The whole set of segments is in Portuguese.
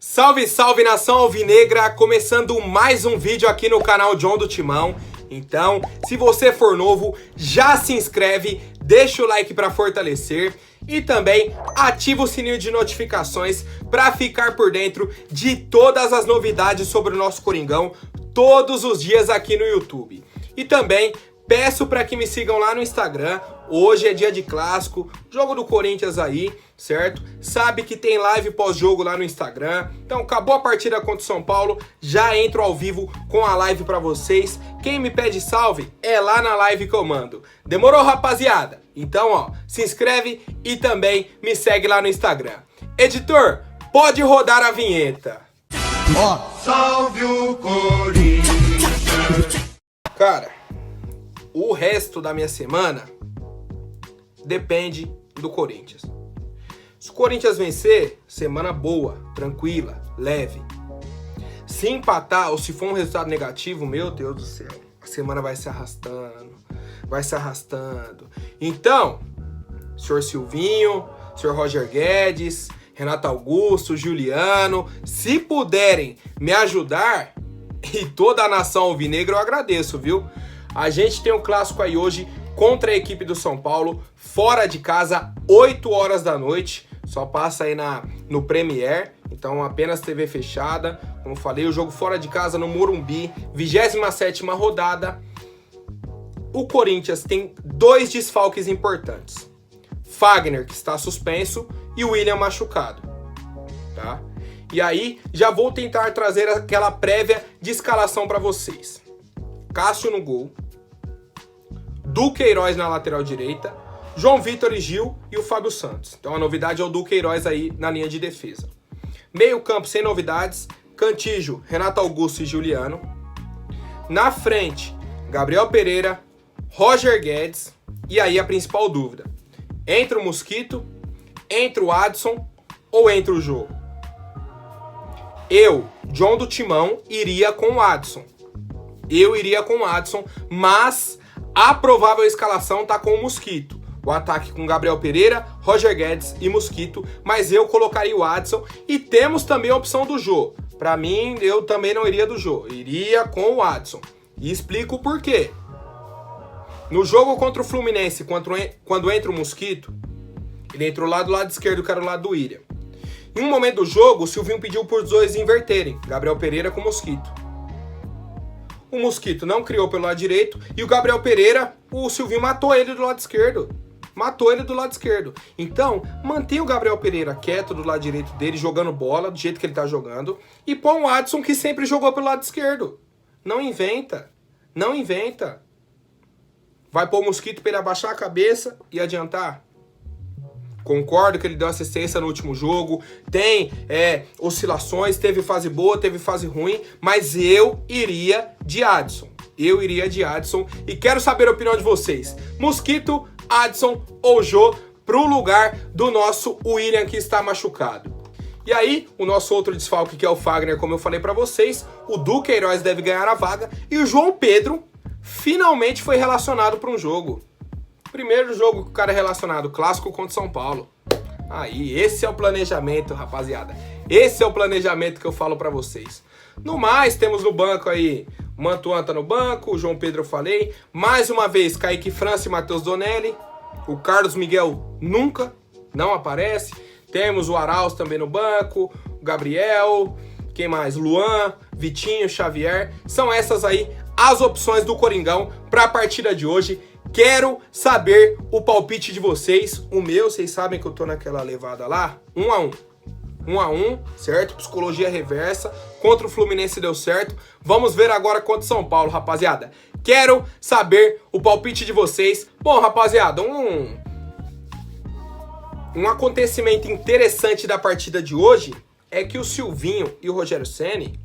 Salve, salve nação alvinegra, começando mais um vídeo aqui no canal John do Timão. Então, se você for novo, já se inscreve, deixa o like para fortalecer e também ativa o sininho de notificações para ficar por dentro de todas as novidades sobre o nosso Coringão todos os dias aqui no YouTube. E também peço para que me sigam lá no Instagram. Hoje é dia de clássico, jogo do Corinthians aí, certo? Sabe que tem live pós-jogo lá no Instagram. Então, acabou a partida contra o São Paulo, já entro ao vivo com a live para vocês. Quem me pede salve é lá na live que eu mando. Demorou, rapaziada? Então, ó, se inscreve e também me segue lá no Instagram. Editor, pode rodar a vinheta. Ó, salve o Corinthians. Cara, o resto da minha semana depende do Corinthians. Se o Corinthians vencer, semana boa, tranquila, leve. Se empatar ou se for um resultado negativo, meu Deus do céu, a semana vai se arrastando, vai se arrastando. Então, senhor Silvinho, senhor Roger Guedes, Renato Augusto, Juliano, se puderem me ajudar, e toda a nação alvinegra, eu agradeço, viu? A gente tem um clássico aí hoje contra a equipe do São Paulo, fora de casa, 8 horas da noite. Só passa aí no Premier, então apenas TV fechada. Como falei, o jogo fora de casa no Morumbi, 27ª rodada. O Corinthians tem 2 desfalques importantes. Fagner, que está suspenso, e o William machucado, tá? E aí, já vou tentar trazer aquela prévia de escalação para vocês. Cássio no gol, Duqueiroz na lateral direita, João Vitor e Gil e o Fábio Santos. Então a novidade é o Duqueiroz aí na linha de defesa. Meio campo sem novidades, Cantígio, Renato Augusto e Juliano. Na frente, Gabriel Pereira, Roger Guedes e aí a principal dúvida. Entra o Mosquito, entra o Adson ou entra o Jô? Eu, John do Timão, iria com o Adson. Eu iria com o Adson, mas a provável escalação tá com o Mosquito. O ataque com Gabriel Pereira, Roger Guedes e Mosquito, mas eu colocaria o Adson. E temos também a opção do Jô. Para mim, eu também não iria do Jô, iria com o Adson. E explico o porquê. No jogo contra o Fluminense, quando entra o Mosquito, ele entra do lado esquerdo, que era o lado do William. Em um momento do jogo, o Silvinho pediu por os dois inverterem, Gabriel Pereira com o Mosquito. O Mosquito não criou pelo lado direito e o Gabriel Pereira, o Silvinho matou ele do lado esquerdo. Matou ele do lado esquerdo. Então, mantenha o Gabriel Pereira quieto do lado direito dele, jogando bola do jeito que ele tá jogando, e põe o Adson, que sempre jogou pelo lado esquerdo. Não inventa. Não inventa. Vai pôr o Mosquito para ele abaixar a cabeça e adiantar? Concordo que ele deu assistência no último jogo, tem oscilações, teve fase boa, teve fase ruim, mas eu iria de Adson. Eu iria de Adson e quero saber a opinião de vocês. Mosquito, Adson ou Jô pro lugar do nosso William, que está machucado. E aí, o nosso outro desfalque, que é o Fagner, como eu falei pra vocês, o Duqueiroz deve ganhar a vaga e o João Pedro finalmente foi relacionado para um jogo. Primeiro jogo que o cara é relacionado, clássico contra São Paulo. Aí, esse é o planejamento, rapaziada. Esse é o planejamento que eu falo pra vocês. No mais, temos no banco aí, o Mantuan tá no banco, o João Pedro eu falei. Mais uma vez, Kaique França e Matheus Donelli. O Carlos Miguel nunca, não aparece. Temos o Arauz também no banco, o Gabriel, quem mais? Luan, Vitinho, Xavier. São essas aí as opções do Coringão pra partida de hoje. Quero saber o palpite de vocês. O meu, vocês sabem que eu tô naquela levada lá. 1-1. 1-1, certo? Psicologia reversa. Contra o Fluminense deu certo. Vamos ver agora contra o São Paulo, rapaziada. Quero saber o palpite de vocês. Bom, rapaziada, um acontecimento interessante da partida de hoje é que o Silvinho e o Rogério Ceni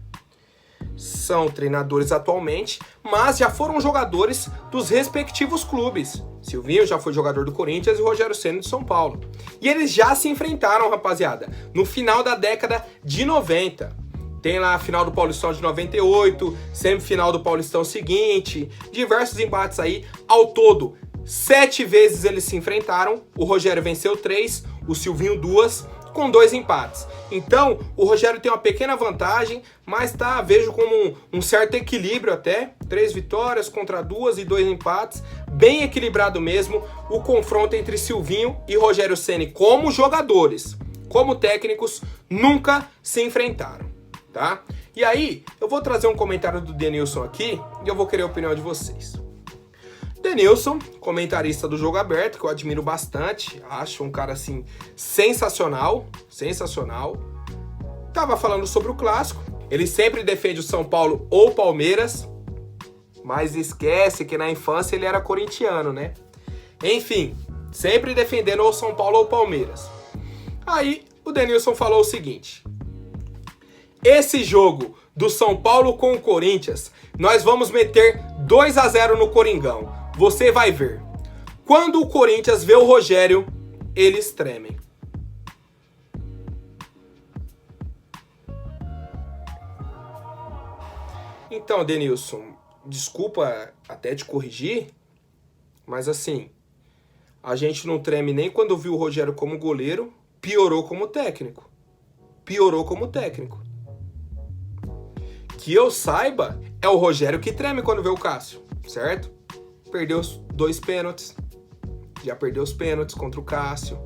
são treinadores atualmente, mas já foram jogadores dos respectivos clubes. Silvinho já foi jogador do Corinthians e o Rogério Ceni do São Paulo. E eles já se enfrentaram, rapaziada, no final da década de 90. Tem lá a final do Paulistão de 98, semifinal do Paulistão seguinte, diversos embates aí. Ao todo, 7 vezes eles se enfrentaram. O Rogério venceu 3, o Silvinho 2, com 2 empates. Então, o Rogério tem uma pequena vantagem, mas vejo como um certo equilíbrio até. 3 vitórias contra 2 e 2 empates. Bem equilibrado mesmo o confronto entre Silvinho e Rogério Ceni como jogadores. Como técnicos, nunca se enfrentaram, tá? E aí, eu vou trazer um comentário do Denilson aqui e eu vou querer a opinião de vocês. Denilson, comentarista do Jogo Aberto, que eu admiro bastante, acho um cara assim sensacional, tava falando sobre o clássico. Ele sempre defende o São Paulo ou Palmeiras, mas esquece que na infância ele era corintiano, né? Enfim, sempre defendendo ou São Paulo ou Palmeiras. Aí o Denilson falou o seguinte: esse jogo do São Paulo com o Corinthians, nós vamos meter 2-0 no Coringão. Você vai ver. Quando o Corinthians vê o Rogério, eles tremem. Então, Denilson, desculpa até te corrigir, mas assim, a gente não treme nem quando viu o Rogério como goleiro, piorou como técnico. Que eu saiba, é o Rogério que treme quando vê o Cássio, certo? Perdeu os 2 pênaltis. Já perdeu os pênaltis contra o Cássio.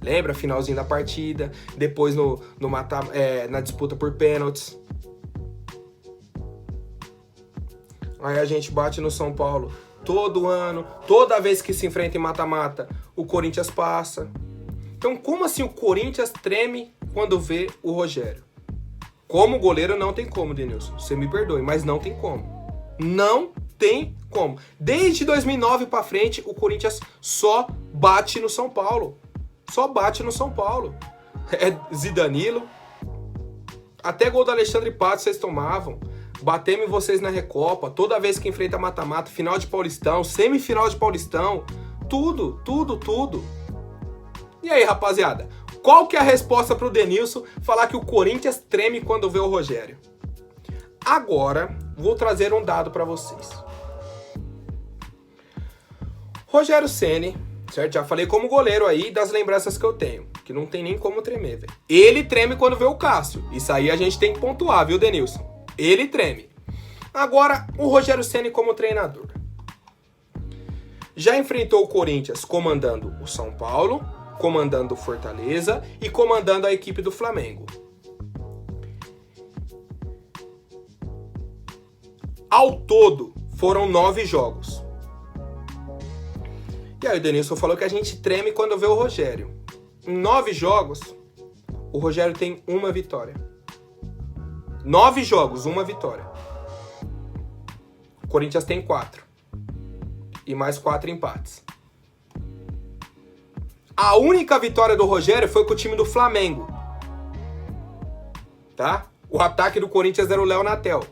Lembra? Finalzinho da partida. Depois na disputa por pênaltis. Aí a gente bate no São Paulo todo ano. Toda vez que se enfrenta em mata-mata, o Corinthians passa. Então, como assim o Corinthians treme quando vê o Rogério? Como goleiro não tem como, Denilson. Você me perdoe, mas não tem como. Não tem como. Desde 2009 pra frente, o Corinthians só bate no São Paulo. É Zidanilo. Até gol do Alexandre Pato vocês tomavam. Batemos vocês na Recopa. Toda vez que enfrenta mata-mata, final de Paulistão, semifinal de Paulistão. Tudo. E aí, rapaziada? Qual que é a resposta pro Denilson falar que o Corinthians treme quando vê o Rogério? Agora, vou trazer um dado pra vocês. Rogério Ceni, certo? Já falei como goleiro aí das lembranças que eu tenho, que não tem nem como tremer, velho. Ele treme quando vê o Cássio. Isso aí a gente tem que pontuar, viu, Denilson? Ele treme. Agora, o Rogério Ceni como treinador. Já enfrentou o Corinthians comandando o São Paulo, comandando o Fortaleza e comandando a equipe do Flamengo. Ao todo, foram 9 jogos. E aí o Denilson falou que a gente treme quando vê o Rogério. Em 9 jogos, o Rogério tem 1 vitória. 9 jogos, 1 vitória. O Corinthians tem 4. E mais 4 empates. A única vitória do Rogério foi com o time do Flamengo. Tá? O ataque do Corinthians era o Léo Natel.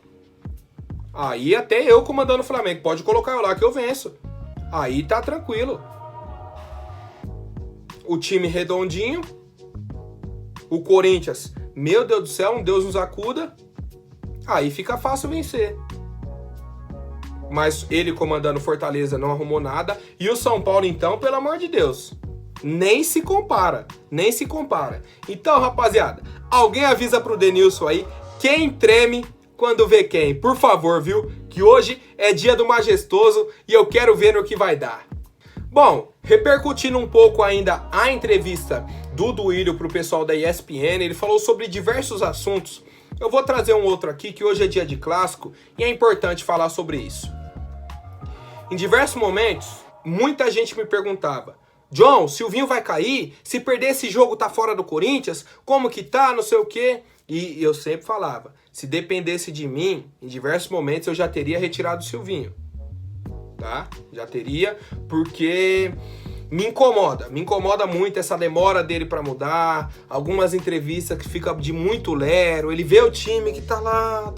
Aí até eu comandando o Flamengo. Pode colocar eu lá que eu venço. Aí tá tranquilo. O time redondinho. O Corinthians, meu Deus do céu, um Deus nos acuda. Aí fica fácil vencer. Mas ele comandando Fortaleza não arrumou nada. E o São Paulo, então, pelo amor de Deus, nem se compara. Então, rapaziada, alguém avisa pro Denilson aí quem treme quando vê quem. Por favor, viu? Que hoje é dia do majestoso e eu quero ver no que vai dar. Bom, repercutindo um pouco ainda a entrevista do Duílio pro pessoal da ESPN, ele falou sobre diversos assuntos. Eu vou trazer um outro aqui, que hoje é dia de clássico, e é importante falar sobre isso. Em diversos momentos, muita gente me perguntava: John, Silvinho vai cair? Se perder esse jogo tá fora do Corinthians? Como que tá? Não sei o quê. E eu sempre falava, se dependesse de mim, em diversos momentos eu já teria retirado o Silvinho. Tá? Já teria, porque me incomoda muito essa demora dele pra mudar, algumas entrevistas que fica de muito lero, ele vê o time que tá lá,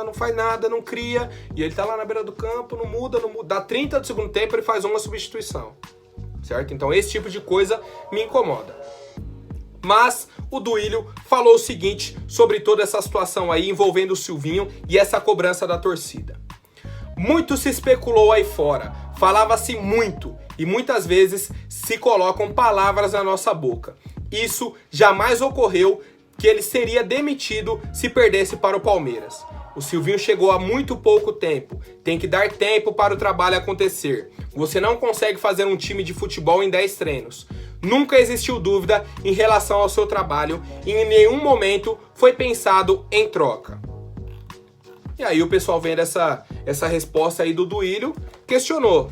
não faz nada, não cria, e ele tá lá na beira do campo, não muda, dá 30 do segundo tempo, ele faz uma substituição, certo? Então esse tipo de coisa me incomoda. Mas o Duílio falou o seguinte sobre toda essa situação aí envolvendo o Silvinho e essa cobrança da torcida. Muito se especulou aí fora, falava-se muito e muitas vezes se colocam palavras na nossa boca. isso jamais ocorreu, que ele seria demitido se perdesse para o Palmeiras. O Silvinho chegou há muito pouco tempo, tem que dar tempo para o trabalho acontecer. Você não consegue fazer um time de futebol em 10 treinos. Nunca existiu dúvida em relação ao seu trabalho e em nenhum momento foi pensado em troca. E aí o pessoal vendo essa resposta aí do Duílio, questionou.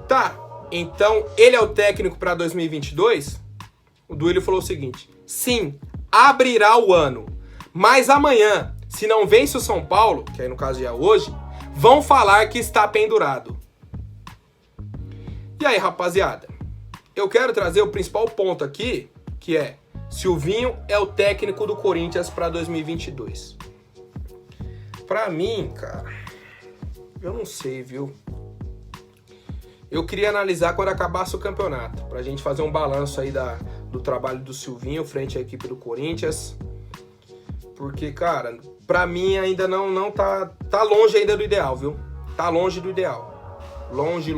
Tá, então ele é o técnico para 2022? O Duílio falou o seguinte: sim, abrirá o ano, mas amanhã, se não vence o São Paulo, que aí no caso já é hoje, vão falar que está pendurado. E aí, rapaziada, eu quero trazer o principal ponto aqui, que é: Silvinho é o técnico do Corinthians para 2022. Pra mim, cara, eu não sei, viu? Eu queria analisar quando acabasse o campeonato, pra gente fazer um balanço aí do trabalho do Silvinho frente à equipe do Corinthians. Porque, cara, pra mim ainda não tá longe ainda do ideal, viu? Tá longe do ideal. Longe.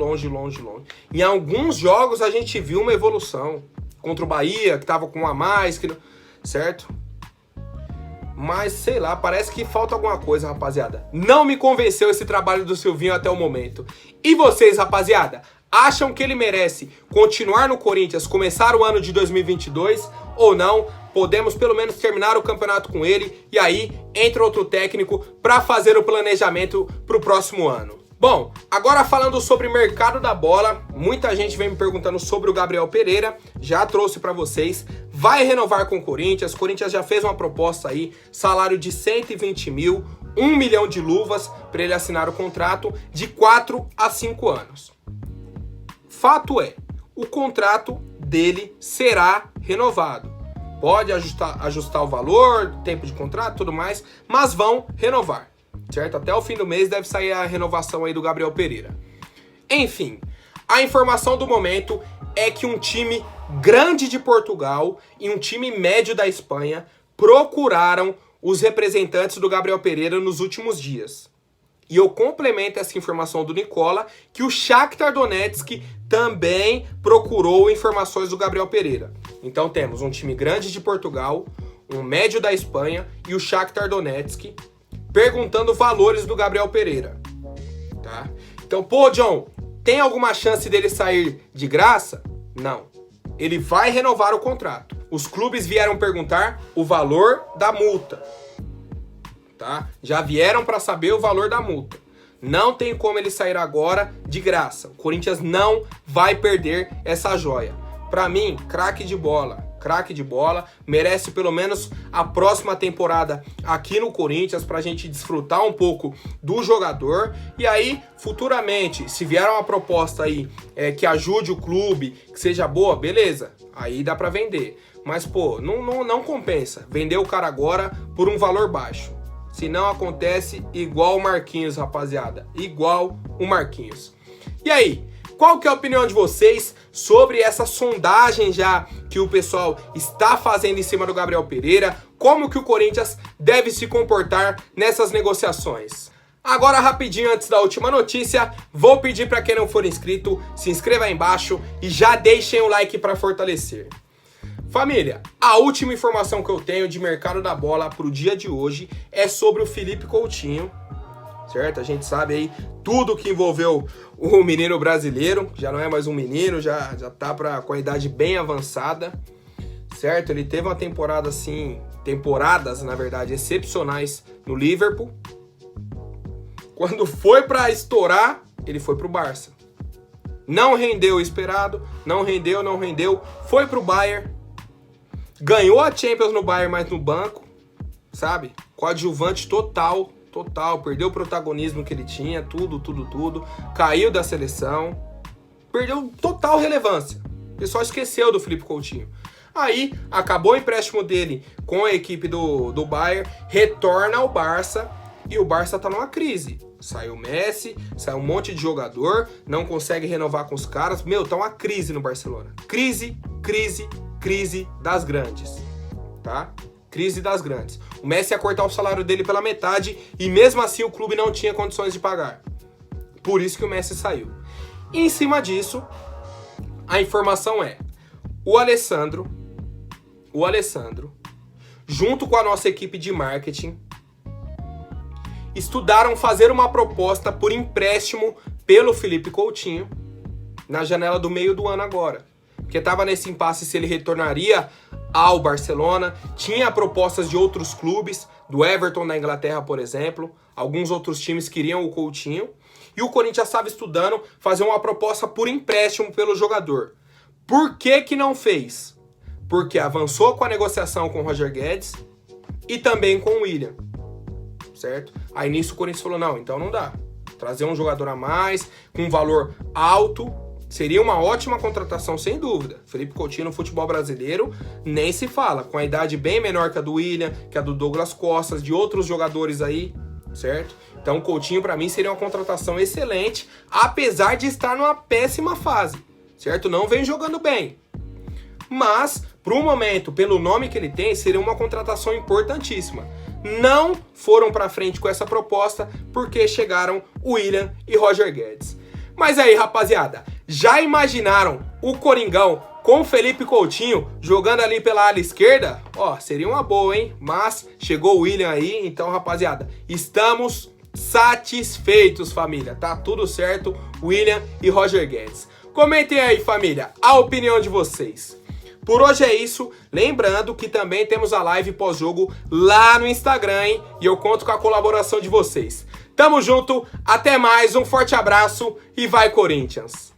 Em alguns jogos a gente viu uma evolução. Contra o Bahia, que tava com um a mais, certo? Mas, sei lá, parece que falta alguma coisa, rapaziada. Não me convenceu esse trabalho do Silvinho até o momento. E vocês, rapaziada, acham que ele merece continuar no Corinthians, começar o ano de 2022 ou não? Podemos pelo menos terminar o campeonato com ele e aí entra outro técnico para fazer o planejamento para o próximo ano. Bom, agora falando sobre o mercado da bola, muita gente vem me perguntando sobre o Gabriel Pereira, já trouxe para vocês, vai renovar com o Corinthians já fez uma proposta aí, salário de 120 mil, 1 milhão de luvas para ele assinar o contrato de 4 a 5 anos. Fato é, o contrato dele será renovado. Pode ajustar o valor, tempo de contrato, tudo mais, mas vão renovar. Certo? Até o fim do mês deve sair a renovação aí do Gabriel Pereira. Enfim, a informação do momento é que um time grande de Portugal e um time médio da Espanha procuraram os representantes do Gabriel Pereira nos últimos dias. E eu complemento essa informação do Nicola que o Shakhtar Donetsk também procurou informações do Gabriel Pereira. Então temos um time grande de Portugal, um médio da Espanha e o Shakhtar Donetsk perguntando valores do Gabriel Pereira, tá? Então, pô, John, tem alguma chance dele sair de graça? Não. Ele vai renovar o contrato. Os clubes vieram perguntar o valor da multa, tá? Já vieram para saber o valor da multa. Não tem como ele sair agora de graça. O Corinthians não vai perder essa joia. Para mim, craque de bola, merece pelo menos a próxima temporada aqui no Corinthians pra gente desfrutar um pouco do jogador. E aí, futuramente, se vier uma proposta aí que ajude o clube, que seja boa, beleza, aí dá pra vender. Mas, pô, não compensa vender o cara agora por um valor baixo. Senão acontece igual o Marquinhos, rapaziada, igual o Marquinhos. E aí? Qual que é a opinião de vocês sobre essa sondagem já que o pessoal está fazendo em cima do Gabriel Pereira? Como que o Corinthians deve se comportar nessas negociações? Agora, rapidinho, antes da última notícia, vou pedir para quem não for inscrito, se inscreva aí embaixo e já deixem o like para fortalecer. Família, a última informação que eu tenho de mercado da bola para o dia de hoje é sobre o Felipe Coutinho. Certo? A gente sabe aí tudo que envolveu o menino brasileiro, já não é mais um menino, já tá com a idade bem avançada, certo? Ele teve uma temporada assim, temporadas na verdade excepcionais no Liverpool. Quando foi pra estourar, ele foi pro Barça. Não rendeu o esperado, não rendeu, foi pro Bayern, ganhou a Champions no Bayern, mas no banco, sabe? Coadjuvante total, perdeu o protagonismo que ele tinha, tudo, caiu da seleção, perdeu total relevância. O pessoal esqueceu do Felipe Coutinho. Aí, acabou o empréstimo dele com a equipe do Bayern, retorna ao Barça e o Barça tá numa crise. Saiu o Messi, saiu um monte de jogador, não consegue renovar com os caras. Meu, tá uma crise no Barcelona. Crise das grandes, tá? Crise das grandes. O Messi ia cortar o salário dele pela metade e mesmo assim o clube não tinha condições de pagar. Por isso que o Messi saiu. E em cima disso, a informação é: o Alessandro o Alessandro, junto com a nossa equipe de marketing, estudaram fazer uma proposta por empréstimo pelo Philippe Coutinho na janela do meio do ano agora. Porque estava nesse impasse se ele retornaria ao Barcelona. Tinha propostas de outros clubes, do Everton da Inglaterra, por exemplo. Alguns outros times queriam o Coutinho. E o Corinthians estava estudando fazer uma proposta por empréstimo pelo jogador. Por que não fez? Porque avançou com a negociação com o Roger Guedes e também com o William. Certo? Aí nisso o Corinthians falou, não, então não dá. Trazer um jogador a mais, com um valor alto, seria uma ótima contratação, sem dúvida. Philippe Coutinho no futebol brasileiro nem se fala. Com a idade bem menor que a do William, que a do Douglas Costa, de outros jogadores aí, certo? Então o Coutinho pra mim seria uma contratação excelente, apesar de estar numa péssima fase, certo? Não vem jogando bem. Mas, pro momento, pelo nome que ele tem, seria uma contratação importantíssima. Não foram pra frente com essa proposta porque chegaram William e Roger Guedes. Mas aí, rapaziada, já imaginaram o Coringão com Philippe Coutinho jogando ali pela ala esquerda? Ó, seria uma boa, hein? Mas chegou o William aí, então, rapaziada, estamos satisfeitos, família. Tá tudo certo, William e Roger Guedes. Comentem aí, família, a opinião de vocês. Por hoje é isso, lembrando que também temos a live pós-jogo lá no Instagram, hein? E eu conto com a colaboração de vocês. Tamo junto, até mais, um forte abraço e vai Corinthians!